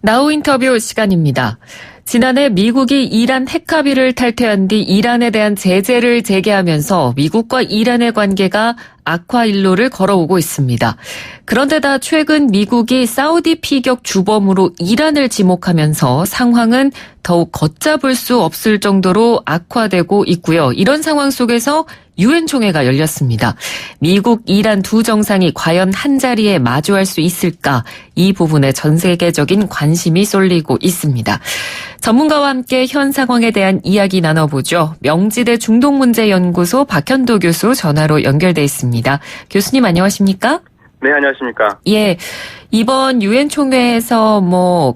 나우 인터뷰 시간입니다. 지난해 미국이 이란 핵 합의를 탈퇴한 뒤 이란에 대한 제재를 재개하면서 미국과 이란의 관계가 악화 일로를 걸어오고 있습니다. 그런데다 최근 미국이 사우디 피격 주범으로 이란을 지목하면서 상황은 더욱 걷잡을 수 없을 정도로 악화되고 있고요. 이런 상황 속에서 유엔 총회가 열렸습니다. 미국, 이란 두 정상이 과연 한자리에 마주할 수 있을까? 이 부분에 전 세계적인 관심이 쏠리고 있습니다. 전문가와 함께 현 상황에 대한 이야기 나눠보죠. 명지대 중동문제연구소 박현도 교수 전화로 연결돼 있습니다. 교수님 안녕하십니까? 네, 안녕하십니까? 예. 이번 유엔 총회에서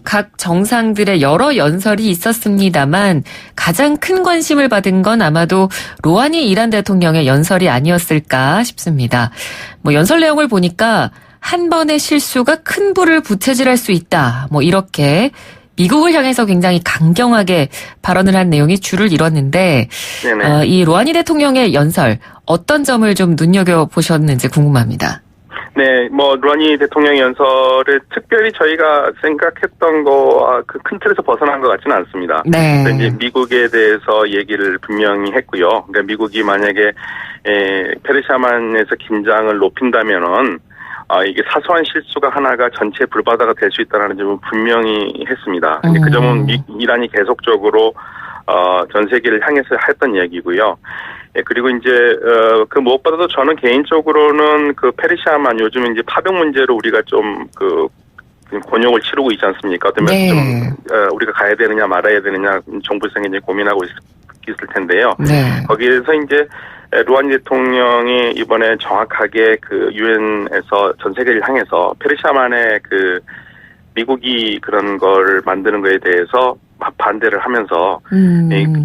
각 정상들의 여러 연설이 있었습니다만 가장 큰 관심을 받은 건 아마도 로하니 이란 대통령의 연설이 아니었을까 싶습니다. 연설 내용을 보니까 한 번의 실수가 큰 불을 부채질할 수 있다. 이렇게 미국을 향해서 굉장히 강경하게 발언을 한 내용이 줄을 이뤘는데 이 로하니 대통령의 연설 어떤 점을 좀 눈여겨보셨는지 궁금합니다. 네, 로하니 대통령 연설을 특별히 저희가 생각했던 거와 그 큰 틀에서 벗어난 것 같지는 않습니다. 네. 이제 미국에 대해서 얘기를 분명히 했고요. 그러니까 미국이 만약에 페르시아만에서 긴장을 높인다면은 이게 사소한 실수가 하나가 전체 불바다가 될 수 있다는 점은 분명히 했습니다. 근데 그 점은 이란이 계속적으로 전 세계를 향해서 했던 이야기고요. 예, 그리고 이제 그 무엇보다도 저는 개인적으로는 그 페르시아만 요즘 이제 파병 문제로 우리가 좀 곤욕을 치르고 있지 않습니까? 어떤 면에서 좀 우리가 가야 되느냐 말아야 되느냐 정부에서 이제 고민하고 있을 텐데요. 네. 거기에서 이제 루하니 대통령이 이번에 정확하게 그 유엔에서 전 세계를 향해서 페르시아만의 그 미국이 그런 걸 만드는 거에 대해서 반대를 하면서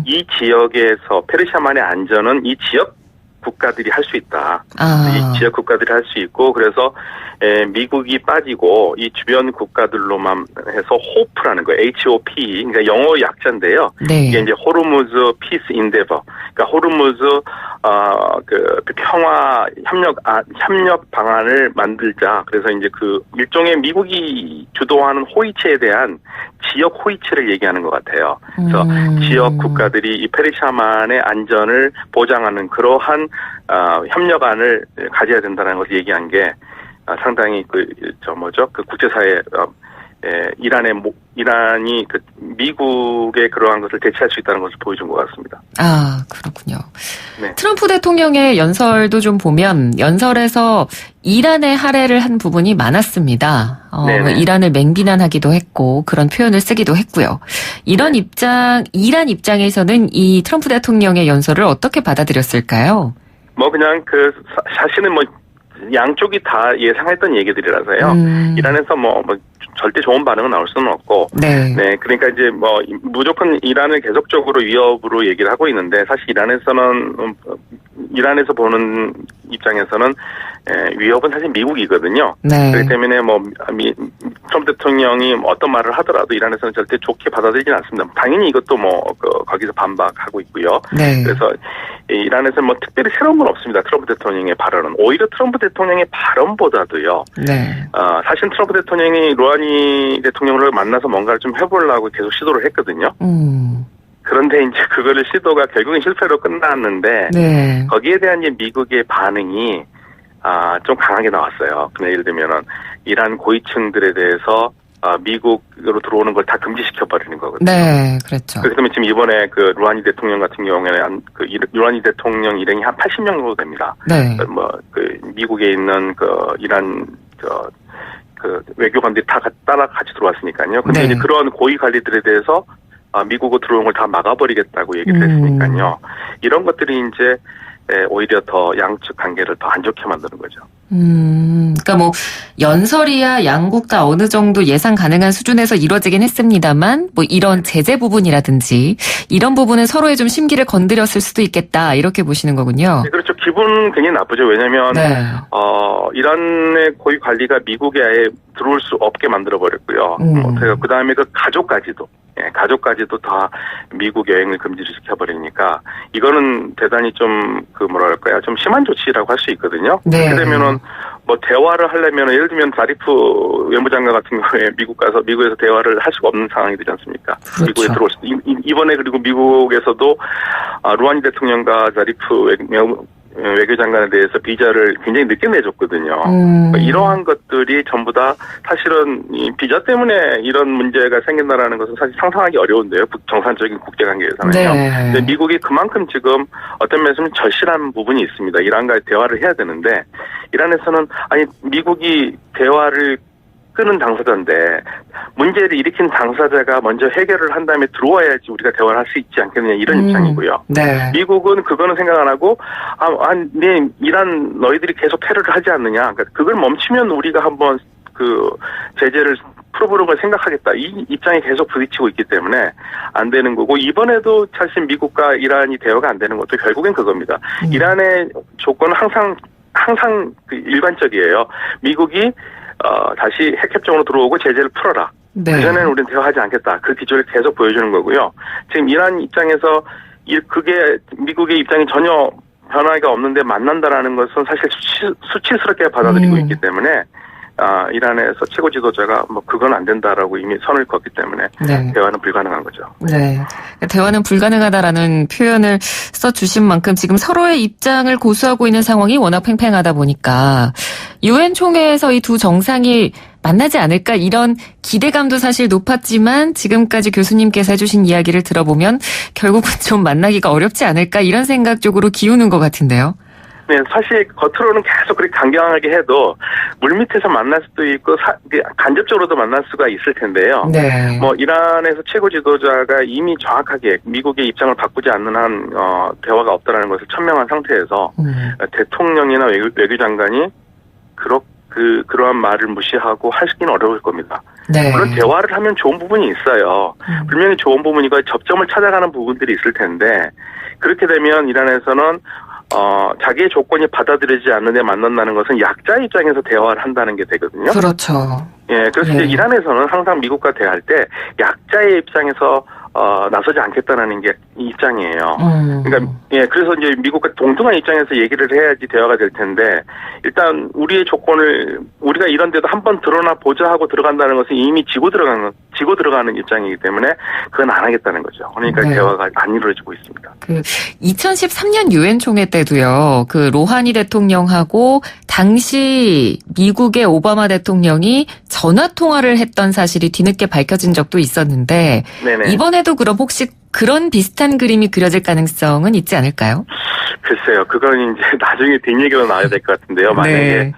이 지역에서 페르시아만의 안전은 이 지역 국가들이 할 수 있다. 이 지역 국가들이 할 수 있고 그래서 미국이 빠지고 이 주변 국가들로만 해서 호프라는 거예요. HOP. 그러니까 영어 약자인데요. 네. 이게 이제 호르무즈 피스 인데버. 그러니까 호르무즈 그 평화 협력 방안을 만들자. 그래서 이제 그 일종의 미국이 주도하는 호위체에 대한 지역 호위체를 얘기하는 것 같아요. 그래서 지역 국가들이 이 페르시아만의 안전을 보장하는 그러한 협력안을 가져야 된다는 것을 얘기한 게 상당히 그 국제사회 이란이 그 미국의 그러한 것을 대체할 수 있다는 것을 보여준 것 같습니다. 그렇군요. 네. 트럼프 대통령의 연설도 좀 보면 연설에서 이란의 할애를 한 부분이 많았습니다. 이란을 맹비난하기도 했고 그런 표현을 쓰기도 했고요. 이란 입장에서는 이 트럼프 대통령의 연설을 어떻게 받아들였을까요? 그냥 사실은 양쪽이 다 예상했던 얘기들이라서요. 이란에서 절대 좋은 반응은 나올 수는 없고. 네, 그러니까 이제 무조건 이란을 계속적으로 위협으로 얘기를 하고 있는데 사실 이란에서 보는 입장에서는 위협은 사실 미국이거든요. 네. 그렇기 때문에 트럼프 대통령이 어떤 말을 하더라도 이란에서는 절대 좋게 받아들이지는 않습니다. 당연히 이것도 거기서 반박하고 있고요. 네. 그래서 이란에서 특별히 새로운 건 없습니다. 트럼프 대통령의 발언은 오히려 트럼프 대통령의 발언보다도요. 네. 사실 트럼프 대통령이 로하니 대통령을 만나서 뭔가를 좀 해보려고 계속 시도를 했거든요. 그런데 이제 그거를 시도가 결국은 실패로 끝났는데 네. 거기에 대한 이제 미국의 반응이 좀 강하게 나왔어요. 근데 예를 들면은 이란 고위층들에 대해서 미국으로 들어오는 걸 다 금지시켜 버리는 거거든요. 네, 그렇죠. 그래서 지금 이번에 그 루하니 대통령 같은 경우에는 루하니 대통령 일행이 한 80명 정도 됩니다. 네. 미국에 있는 이란 외교관들이 다 따라 같이 들어왔으니까요. 근데 네. 이제 그런 고위 관리들에 대해서 미국으로 들어오는 걸 다 막아버리겠다고 얘기를 했으니까요. 이런 것들이 이제 오히려 더 양측 관계를 더 안 좋게 만드는 거죠. 그러니까 연설이야 양국 다 어느 정도 예상 가능한 수준에서 이루어지긴 했습니다만 이런 제재 부분이라든지 이런 부분은 서로의 좀 심기를 건드렸을 수도 있겠다 이렇게 보시는 거군요. 네, 그렇죠. 기분은 굉장히 나쁘죠. 왜냐하면 네. 이란의 고위 관리가 미국에 아예 들어올 수 없게 만들어 버렸고요. 그 다음에 그 가족까지도 다 미국 여행을 금지를 시켜버리니까 이거는 대단히 좀 좀 심한 조치라고 할 수 있거든요. 네. 그렇게 되면은 뭐 대화를 하려면 예를 들면 자리프 외무장관 같은 경우에 미국에서 대화를 할 수가 없는 상황이 되지 않습니까? 그렇죠. 미국에 들어올 수 이번에 그리고 미국에서도 루하니 대통령과 자리프 외교장관에 대해서 비자를 굉장히 늦게 내줬거든요. 이러한 것들이 전부 다 사실은 이 비자 때문에 이런 문제가 생긴다라는 것은 사실 상상하기 어려운데요. 정상적인 국제관계에서는요. 네. 근데 미국이 그만큼 지금 어떤 면에서는 절실한 부분이 있습니다. 이란과의 대화를 해야 되는데 이란에서는 아니 미국이 대화를 끄는 당사자인데 문제를 일으킨 당사자가 먼저 해결을 한 다음에 들어와야지 우리가 대화를 할 수 있지 않겠느냐 이런 입장이고요. 네. 미국은 그거는 생각 안 하고 이란 너희들이 계속 테러를 하지 않느냐. 그러니까 그걸 멈추면 우리가 한번 그 제재를 풀어보는 걸 생각하겠다. 이 입장에 계속 부딪히고 있기 때문에 안 되는 거고 이번에도 사실 미국과 이란이 대화가 안 되는 것도 결국엔 그겁니다. 이란의 조건은 항상 그 일반적이에요. 미국이 다시 핵협정으로 들어오고 제재를 풀어라. 네. 그전에는 우리는 대화하지 않겠다. 그 기조를 계속 보여주는 거고요. 지금 이란 입장에서 그게 미국의 입장이 전혀 변화가 없는데 만난다라는 것은 사실 수치스럽게 받아들이고 있기 때문에 이란에서 최고 지도자가 뭐 그건 안 된다라고 이미 선을 걷기 때문에 네. 대화는 불가능한 거죠. 네. 대화는 불가능하다라는 표현을 써주신 만큼 지금 서로의 입장을 고수하고 있는 상황이 워낙 팽팽하다 보니까 유엔 총회에서 이 두 정상이 만나지 않을까 이런 기대감도 사실 높았지만 지금까지 교수님께서 해주신 이야기를 들어보면 결국은 좀 만나기가 어렵지 않을까 이런 생각 쪽으로 기우는 것 같은데요. 네, 사실 겉으로는 계속 그렇게 강경하게 해도 물밑에서 만날 수도 있고 간접적으로도 만날 수가 있을 텐데요. 네. 뭐 이란에서 최고 지도자가 이미 정확하게 미국의 입장을 바꾸지 않는 한 대화가 없다라는 것을 천명한 상태에서 대통령이나 외교장관이 그러한 말을 무시하고 하시기는 어려울 겁니다. 네. 물론 대화를 하면 좋은 부분이 있어요. 분명히 좋은 부분이고 접점을 찾아가는 부분들이 있을 텐데 그렇게 되면 이란에서는 자기의 조건이 받아들이지 않는데 만난다는 것은 약자 입장에서 대화를 한다는 게 되거든요. 그렇죠. 예, 그래서 이제 이란에서는 항상 미국과 대화할 때 약자의 입장에서 나서지 않겠다는 게 입장이에요. 그러니까 예, 그래서 이제 미국과 동등한 입장에서 얘기를 해야지 대화가 될 텐데 일단 우리의 조건을 우리가 이런 데도 한번 드러나 보자 하고 들어간다는 것은 이미 지고 들어가는 입장이기 때문에 그건 안 하겠다는 거죠. 그러니까 네. 대화가 안 이루어지고 있습니다. 2013년 유엔 총회 때도요. 루하니 대통령하고 당시 미국의 오바마 대통령이 전화 통화를 했던 사실이 뒤늦게 밝혀진 적도 있었는데 네네. 이번에도 그럼 혹시 그런 비슷한 그림이 그려질 가능성은 있지 않을까요? 글쎄요. 그건 이제 나중에 뒷얘기로 나와야 될 것 같은데요. 만약에 네.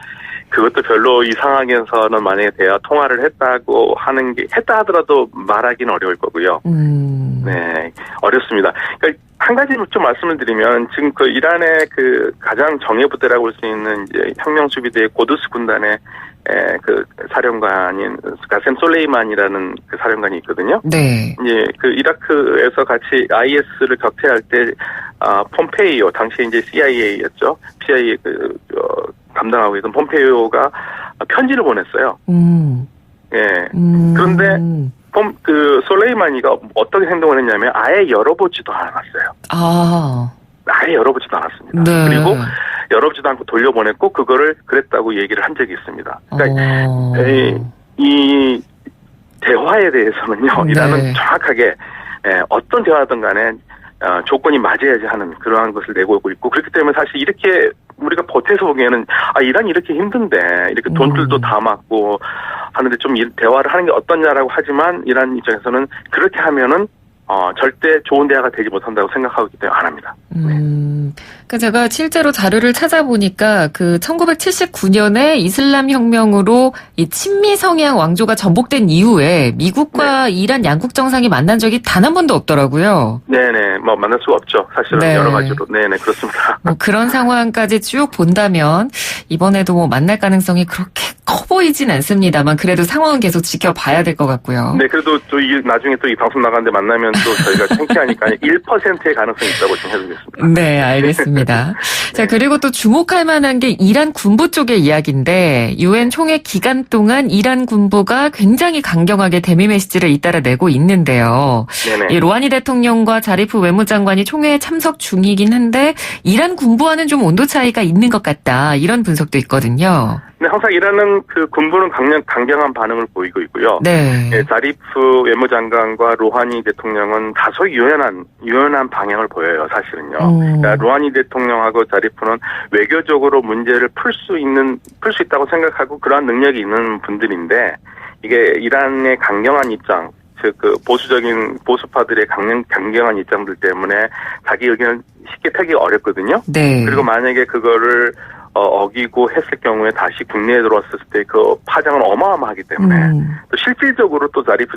그것도 별로 이 상황에서는 만약에 대화 통화를 했다고 하는 게 했다 하더라도 말하기는 어려울 거고요. 네, 어렵습니다. 그러니까 한 가지 좀 말씀을 드리면 지금 그 이란의 그 가장 정예 부대라고 볼 수 있는 이제 혁명 수비대 고두스 군단의 그 사령관인 가셈 솔레이만이라는 그 사령관이 있거든요. 네. 이제 그 이라크에서 같이 IS를 격퇴할 때 폼페이오 당시 이제 CIA였죠. CIA 담당하고 있던 폼페이오가 편지를 보냈어요. 예. 그런데 그 솔레이마니가 어떻게 행동을 했냐면 아예 열어보지도 않았어요. 아예 열어보지도 않았습니다. 네. 그리고 열어보지도 않고 돌려보냈고 그거를 그랬다고 얘기를 한 적이 있습니다. 그러니까 이 대화에 대해서는요. 네. 이란은 정확하게 어떤 대화든 간에 조건이 맞아야지 하는 그러한 것을 내고 있고 그렇기 때문에 사실 이렇게 우리가 버텨서 보기에는 이란이 이렇게 힘든데 이렇게 돈들도 다 맞고 하는데 좀 대화를 하는 게 어떠냐라고 하지만 이란 입장에서는 그렇게 하면은 절대 좋은 대화가 되지 못한다고 생각하고 있기 때문에 안 합니다. 그 제가 실제로 자료를 찾아보니까 그 1979년에 이슬람 혁명으로 이 친미 성향 왕조가 전복된 이후에 미국과 이란 양국 정상이 만난 적이 단 한 번도 없더라고요. 네네, 뭐 만날 수가 없죠. 사실은 네. 여러 가지로. 네네, 그렇습니다. 뭐 그런 상황까지 쭉 본다면 이번에도 뭐 만날 가능성이 그렇게 커 보이진 않습니다만 그래도 상황은 계속 지켜봐야 될 것 같고요. 네, 그래도 또 나중에 또 이 방송 나가는데 만나면 또 저희가 창피하니까 1%의 가능성이 있다고 좀 해드리겠습니다. 네, 알겠습니다. 자, 그리고 또 주목할 만한 게 이란 군부 쪽의 이야기인데 유엔 총회 기간 동안 이란 군부가 굉장히 강경하게 대미 메시지를 잇따라 내고 있는데요. 네네. 이 로하니 대통령과 자리프 외무장관이 총회에 참석 중이긴 한데 이란 군부와는 좀 온도 차이가 있는 것 같다. 이런 분석도 있거든요. 근데 항상 이란은 그 군부는 강경한 반응을 보이고 있고요. 네. 예, 자리프 외무장관과 로하니 대통령은 다소 유연한 방향을 보여요, 사실은요. 그러니까 로하니 대통령하고 자리프는 외교적으로 문제를 풀 수 있다고 생각하고 그러한 능력이 있는 분들인데, 이게 이란의 강경한 입장, 즉 그 보수파들의 강경한 입장들 때문에 자기 의견을 쉽게 펴기가 어렵거든요. 네. 그리고 만약에 그거를 어기고 했을 경우에 다시 국내에 들어왔을 때 그 파장은 어마어마하기 때문에 또 실질적으로 또 자리프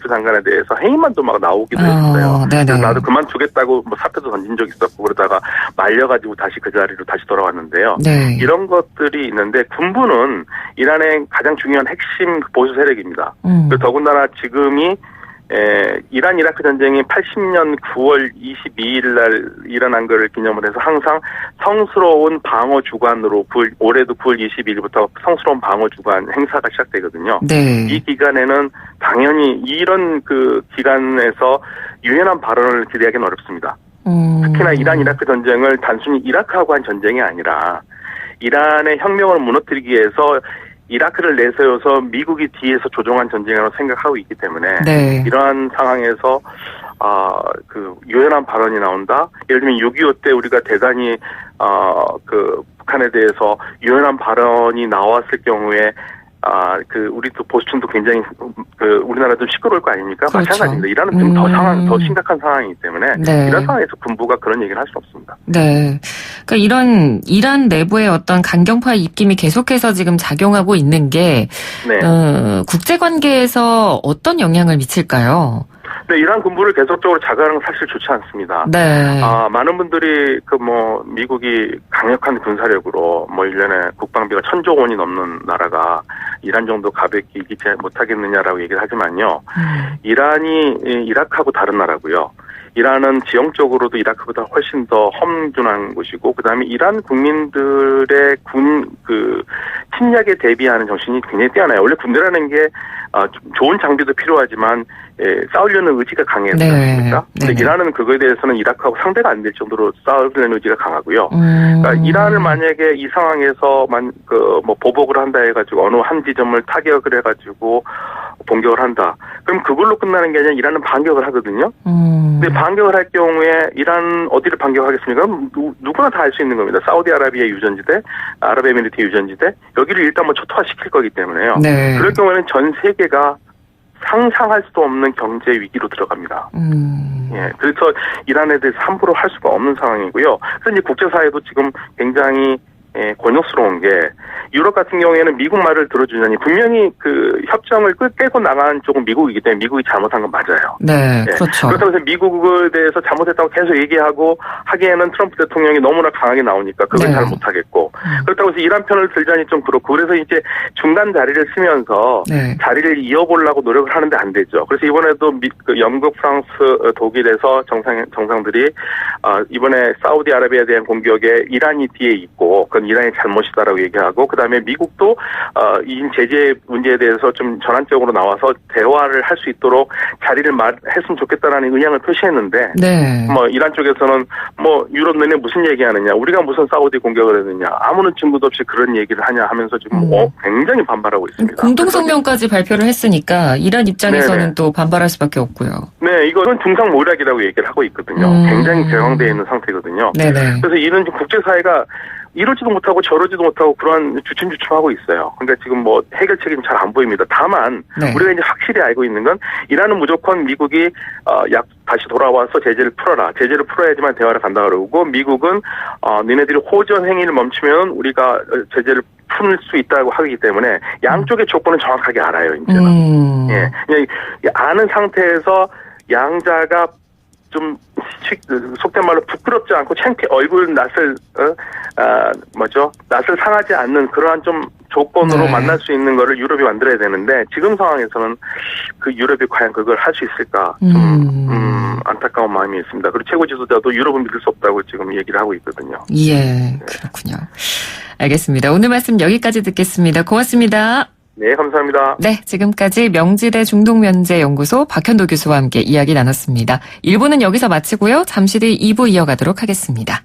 장관에 대해서 해임만도 막 나오기도 했어요. 그래서 나도 그만두겠다고 뭐 사표도 던진 적이 있었고 그러다가 말려가지고 다시 그 자리로 다시 돌아왔는데요. 네. 이런 것들이 있는데 군부는 이란의 가장 중요한 핵심 보수 세력입니다. 그리고 더군다나 지금이 이란 이라크 전쟁이 80년 9월 22일 날 일어난 것을 기념을 해서 항상 성스러운 방어 주간으로 올해도 9월 22일부터 성스러운 방어 주간 행사가 시작되거든요. 네. 이 기간에는 당연히 이런 그 기간에서 유연한 발언을 기대하기는 어렵습니다. 특히나 이란 이라크 전쟁을 단순히 이라크하고 한 전쟁이 아니라 이란의 혁명을 무너뜨리기 위해서 이라크를 내세워서 미국이 뒤에서 조종한 전쟁이라고 생각하고 있기 때문에 네. 이러한 상황에서 그 유연한 발언이 나온다. 예를 들면 6.25 때 우리가 대단히 그 북한에 대해서 유연한 발언이 나왔을 경우에 그 우리 또 보수층도 굉장히 그 우리나라 좀 시끄러울 거 아닙니까? 그렇죠. 마찬가지입니다. 이란은 좀 더 심각한 상황이기 때문에 네. 이런 상황에서 군부가 그런 얘기를 할 수 없습니다. 네. 그러니까 이런 이란 내부의 어떤 강경파의 입김이 계속해서 지금 작용하고 있는 게 네. 국제 관계에서 어떤 영향을 미칠까요? 네, 이란 군부를 계속적으로 자극하는 건 사실 좋지 않습니다. 네. 많은 분들이 미국이 강력한 군사력으로 1년에 국방비가 1,000조 원이 넘는 나라가 이란 정도 가볍게 이기지 못하겠느냐라고 얘기를 하지만요. 이란이 이라크하고 다른 나라고요. 이란은 지형적으로도 이라크보다 훨씬 더 험준한 곳이고, 그 다음에 이란 국민들의 침략에 대비하는 정신이 굉장히 뛰어나요. 원래 군대라는 게 좋은 장비도 필요하지만 싸우려는 의지가 강해요. 그렇습니까? 근데 이란은 그거에 대해서는 이라크하고 상대가 안 될 정도로 싸우려는 의지가 강하고요. 그러니까 이란을 만약에 이 상황에서 보복을 한다 해가지고 어느 한 지점을 타격을 해가지고 공격을 한다. 그럼 그걸로 끝나는 게 아니라 이란은 반격을 하거든요. 근데 반격을 할 경우에 이란 어디를 반격하겠습니까? 누구나 다 알 수 있는 겁니다. 사우디아라비아 유전지대, 아랍에미리트 유전지대, 여기를 일단 초토화시킬 거기 때문에요. 네. 그럴 경우에는 전 세계가 상상할 수도 없는 경제 위기로 들어갑니다. 예, 그래서 이란에 대해서 함부로 할 수가 없는 상황이고요. 그래서 이제 국제사회도 지금 굉장히 곤욕스러운 게 유럽 같은 경우에는 미국 말을 들어주자니 분명히 그 협정을 깨고 나간 쪽은 미국이기 때문에 미국이 잘못한 건 맞아요. 네, 그렇죠. 그렇다고 해서 미국에 대해서 잘못했다고 계속 얘기하고 하기에는 트럼프 대통령이 너무나 강하게 나오니까 그걸 잘 못하겠고 그렇다고 해서 이란 편을 들자니 좀 그렇고 그래서 이제 중간 자리를 쓰면서 자리를 이어보려고 노력을 하는데 안 되죠. 그래서 이번에도 영국, 프랑스, 독일에서 정상들이 이번에 사우디아라비아에 대한 공격에 이란이 뒤에 있고 그건 이란의 잘못이다라고 얘기하고 그다음에 미국도 이 제재 문제에 대해서 좀 전환적으로 나와서 대화를 할 수 있도록 자리를 했으면 좋겠다라는 의향을 표시했는데 이란 쪽에서는 유럽 내내 무슨 얘기하느냐 우리가 무슨 사우디 공격을 했느냐 아무런 증거도 없이 그런 얘기를 하냐 하면서 지금 굉장히 반발하고 있습니다. 공동성명까지 발표를 했으니까 이란 입장에서는 또 반발할 수밖에 없고요. 네, 이거는 중상모략이라고 얘기를 하고 있거든요. 굉장히 격앙되어 있는 상태거든요. 그래서 이런 국제사회가 이러지도 못하고 저러지도 못하고 그러한 주춤주춤하고 있어요. 그러니까 지금 해결책이 잘 안 보입니다. 다만 우리가 이제 확실히 알고 있는 건 이란은 무조건 미국이 다시 돌아와서 제재를 풀어라. 제재를 풀어야지만 대화를 간다 그러고 미국은 니네들이 호전 행위를 멈추면 우리가 제재를 풀 수 있다고 하기 때문에 양쪽의 조건은 정확하게 알아요. 이제는. 예, 아는 상태에서 양자가 좀 속된 말로 부끄럽지 않고 얼굴 낯을 상하지 않는 그러한 좀 조건으로 만날 수 있는 거를 유럽이 만들어야 되는데 지금 상황에서는 그 유럽이 과연 그걸 할 수 있을까 좀 안타까운 마음이 있습니다. 그리고 최고 지도자도 유럽은 믿을 수 없다고 지금 얘기를 하고 있거든요. 예, 그렇군요. 알겠습니다. 오늘 말씀 여기까지 듣겠습니다. 고맙습니다. 네, 감사합니다. 네, 지금까지 명지대 중동면제연구소 박현도 교수와 함께 이야기 나눴습니다. 1부는 여기서 마치고요. 잠시 뒤 2부 이어가도록 하겠습니다.